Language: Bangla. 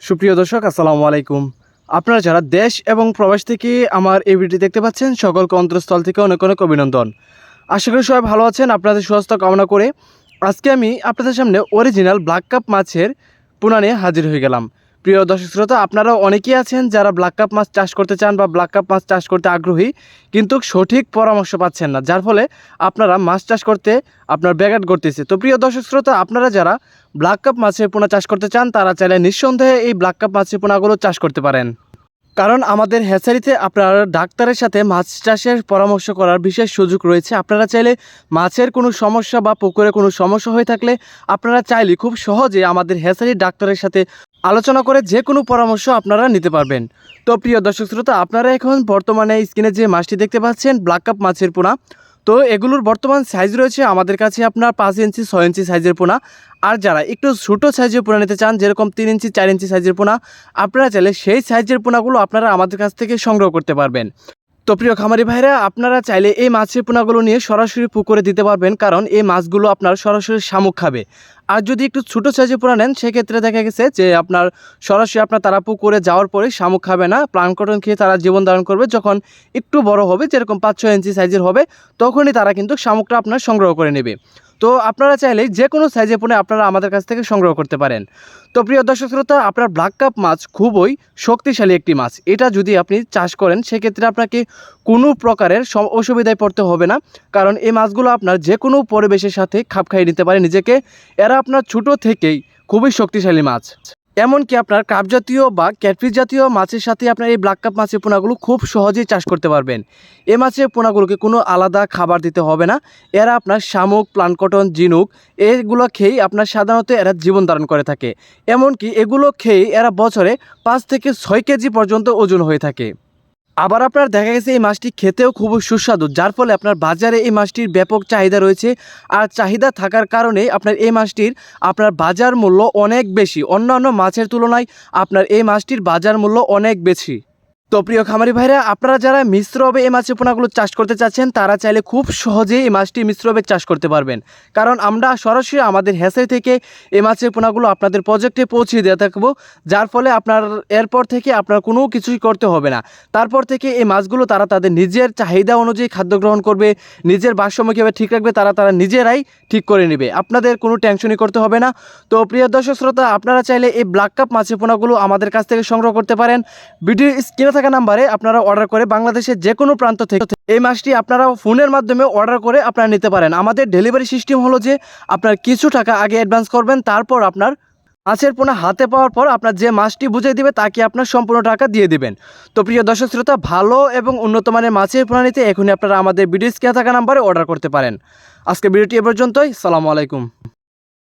সুপ্রিয় দর্শক আসসালামু আলাইকুম। আপনারা যারা দেশ এবং প্রবাস থেকে আমার এই ভিডিওটি দেখতে পাচ্ছেন সকলকে অন্তরস্থল থেকে অনেক অনেক অভিনন্দন। আশা করি সবাই ভালো আছেন। আপনাদের সুস্বাস্থ্য কামনা করে আজকে আমি আপনাদের সামনে অরিজিনাল ব্ল্যাক কাপ মাছের পোনা নিয়ে হাজির হয়ে গেলাম। প্রিয় দর্শক শ্রোতা, আপনারা অনেকেই আছেন যারা ব্ল্যাক কাপ মাছ চাষ করতে চান বা ব্ল্যাক কাপ মাছ চাষ করতে আগ্রহী, কিন্তু সঠিক পরামর্শ পাচ্ছেন না, যার ফলে আপনারা মাছ চাষ করতে আপনার ব্যাঘাত ঘটতেছে। তো প্রিয় দর্শক শ্রোতা, আপনারা যারা ব্ল্যাক কাপ মাছের পোনা চাষ করতে চান তারা চাইলে নিঃসন্দেহে এই ব্ল্যাক কাপ মাছের পোনাগুলো চাষ করতে পারেন। কারণ আমাদের হ্যাচারিতে আপনার ডাক্তারের সাথে মাছ চাষের পরামর্শ করার বিশেষ সুযোগ রয়েছে। আপনারা চাইলে মাছের কোনো সমস্যা বা পুকুরে কোনো সমস্যা হয়ে থাকলে আপনারা চাইলে খুব সহজে আমাদের হ্যাচারির ডাক্তারের সাথে আলোচনা করে যে কোনো পরামর্শ আপনারা নিতে পারবেন। তো প্রিয় দর্শক শ্রোতা, আপনারা এখন বর্তমানে স্ক্রিনে যে মাছটি দেখতে পাচ্ছেন ব্ল্যাক কাপ মাছের পোনা, তো এগুলোর বর্তমান সাইজ রয়েছে আমাদের কাছে আপনার 5 ইঞ্চি 6 ইঞ্চি সাইজের পোনা। আর যারা একটু ছোটো সাইজের পোনা নিতে চান, যেরকম 3 ইঞ্চি 4 ইঞ্চি সাইজের পোনা, আপনারা চাইলে সেই সাইজের পোনাগুলো আপনারা আমাদের কাছ থেকে সংগ্রহ করতে পারবেন। তো প্রিয় খামারি ভাইরা, আপনারা চাইলে এই মাছের পোনাগুলো নিয়ে সরাসরি পুকুরে দিতে পারবেন, কারণ এই মাছগুলো আপনার সরাসরি শামুক খাবে। আর যদি একটু ছোটো সাইজের পোনা নেন, সেক্ষেত্রে দেখা গেছে যে আপনার সরাসরি তারা পুকুরে যাওয়ার পরে শামুক খাবে না, প্লাঙ্কটন খেয়ে তারা জীবন ধারণ করবে। যখন একটু বড় হবে, যেরকম 5-6 ইঞ্চি সাইজের হবে, তখনই তারা কিন্তু শামুকটা আপনার সংগ্রহ করে নেবে। তো আপনারা চাইলে যে কোনো সাইজের পোনা আপনারা আমাদের কাছ থেকে সংগ্রহ করতে পারেন। তো প্রিয় দর্শক শ্রোতা, আপনার ব্ল্যাক কাপ মাছ খুবই শক্তিশালী একটি মাছ। এটা যদি আপনি চাষ করেন, সেক্ষেত্রে আপনাকে কোনো প্রকারের অসুবিধায় পড়তে হবে না, কারণ এই মাছগুলো আপনার যে কোনো পরিবেশের সাথে খাপ খাইয়ে নিতে পারে নিজেকে। এরা আপনার ছোটো থেকেই খুবই শক্তিশালী মাছ। এমনকি আপনার কাপ জাতীয় বা ক্যাটফিশ জাতীয় মাছের সাথে আপনার এই ব্ল্যাক কাপ মাছের পোনাগুলো খুব সহজেই চাষ করতে পারবেন। এই মাছের পোনাগুলোকে কোনো আলাদা খাবার দিতে হবে না। এরা আপনার শামুক, প্লাঙ্কটন, ঝিনুক এগুলো খেয়েই আপনার সাধারণত এরা জীবন ধারণ করে থাকে। এমনকি এগুলো খেয়েই এরা বছরে 5 থেকে 6 কেজি পর্যন্ত ওজন হয়ে থাকে। আবার আপনার দেখা গেছে এই মাছটি খেতেও খুবই সুস্বাদু, যার ফলে আপনার বাজারে এই মাছটির ব্যাপক চাহিদা রয়েছে। আর চাহিদা থাকার কারণে আপনার এই মাছটির আপনার বাজার মূল্য অনেক বেশি। অন্যান্য মাছের তুলনায় আপনার এই মাছটির বাজার মূল্য অনেক বেশি। তো প্রিয় খামারি ভাইরা, আপনারা যারা মিশ্রভাবে এই মাছের পোনাগুলো চাষ করতে চাচ্ছেন, তারা চাইলে খুব সহজেই এই মাছটি মিশ্রভাবে চাষ করতে পারবেন, কারণ আমরা সরাসরি আমাদের হ্যাচারি থেকে এই মাছের পোনাগুলো আপনাদের প্রজেক্টে পৌঁছে দিয়ে থাকবো। যার ফলে আপনার এরপর থেকে আপনার কোনো কিছুই করতে হবে না। তারপর থেকে এই মাছগুলো তারা তাদের নিজের চাহিদা অনুযায়ী খাদ্য গ্রহণ করবে, নিজের ভারসাম্য কীভাবে ঠিক রাখবে তারা নিজেরাই ঠিক করে নেবে। আপনাদের কোনো টেনশনই করতে হবে না। তো প্রিয় দর্শক শ্রোতা, আপনারা চাইলে এই ব্ল্যাক কাপ মাছের পোনাগুলো আমাদের কাছ থেকে সংগ্রহ করতে পারেন। ভিডিও স্ক্রিনে থাকা নাম্বারে আপনারা অর্ডার করে বাংলাদেশের যে কোনো প্রান্ত থেকে এই মাছটি আপনারা ফোনের মাধ্যমে অর্ডার করে আপনারা নিতে পারেন। আমাদের ডেলিভারি সিস্টেম হলো যে আপনার কিছু টাকা আগে অ্যাডভান্স করবেন, তারপর আপনার মাছের পোনা হাতে পাওয়ার পর আপনার যে মাছটি বুঝিয়ে দিবে তাকে আপনার সম্পূর্ণ টাকা দিয়ে দিবেন। তো প্রিয় দর্শক শ্রোতা, ভালো এবং উন্নত মানের মাছের পোনা নিতে এখনই আপনারা আমাদের ভিডিও স্ক্রিনে থাকা নাম্বারে অর্ডার করতে পারেন। আজকে ভিডিওটি এ পর্যন্তই। আসসালামু আলাইকুম।